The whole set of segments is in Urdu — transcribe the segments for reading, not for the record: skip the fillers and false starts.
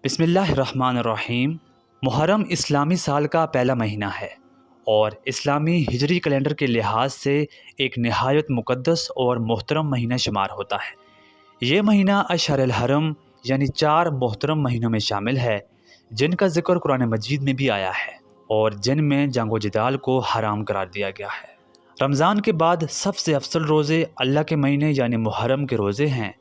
بسم اللہ الرحمن الرحیم۔ محرم اسلامی سال کا پہلا مہینہ ہے اور اسلامی ہجری کیلنڈر کے لحاظ سے ایک نہایت مقدس اور محترم مہینہ شمار ہوتا ہے۔ یہ مہینہ اشہر الحرم یعنی 4 محترم مہینوں میں شامل ہے جن کا ذکر قرآن مجید میں بھی آیا ہے اور جن میں جنگ و جدال کو حرام قرار دیا گیا ہے۔ رمضان کے بعد سب سے افضل روزے اللہ کے مہینے یعنی محرم کے روزے ہیں۔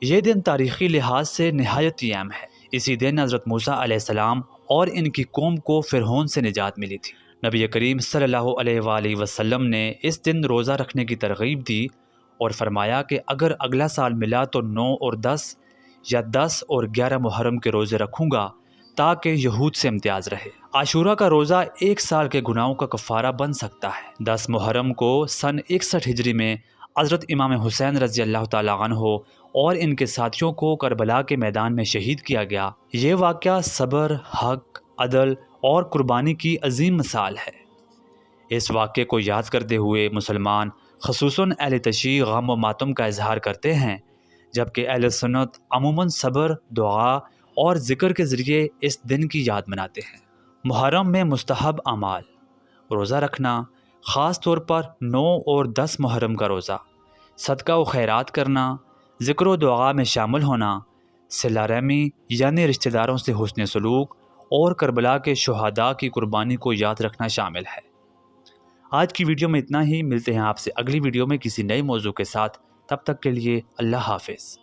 یہ دن تاریخی لحاظ سے نہایت اہم ہے۔ اسی دن حضرت موسیٰ علیہ السلام اور ان کی قوم کو فرعون سے نجات ملی تھی۔ نبی کریم صلی اللہ علیہ وآلہ وسلم نے اس دن روزہ رکھنے کی ترغیب دی اور فرمایا کہ اگر اگلا سال ملا تو 9 اور 10 یا 10 اور 11 محرم کے روزے رکھوں گا تاکہ یہود سے امتیاز رہے۔ عاشورہ کا روزہ 1 سال کے گناہوں کا کفارہ بن سکتا ہے۔ 10 محرم کو سن 61 ہجری میں حضرت امام حسین رضی اللہ تعالیٰ عنہ اور ان کے ساتھیوں کو کربلا کے میدان میں شہید کیا گیا۔ یہ واقعہ صبر، حق، عدل اور قربانی کی عظیم مثال ہے۔ اس واقعے کو یاد کرتے ہوئے مسلمان خصوصاً اہل تشیع غم و ماتم کا اظہار کرتے ہیں، جبکہ اہل سنت عموماً صبر، دعا اور ذکر کے ذریعے اس دن کی یاد مناتے ہیں۔ محرم میں مستحب اعمال: روزہ رکھنا، خاص طور پر 9 اور 10 محرم کا روزہ، صدقہ و خیرات کرنا، ذکر و دعا میں شامل ہونا، صلہ رحمی یعنی رشتہ داروں سے حسن سلوک اور کربلا کے شہداء کی قربانی کو یاد رکھنا شامل ہے۔ آج کی ویڈیو میں اتنا ہی، ملتے ہیں آپ سے اگلی ویڈیو میں کسی نئے موضوع کے ساتھ، تب تک کے لیے اللہ حافظ۔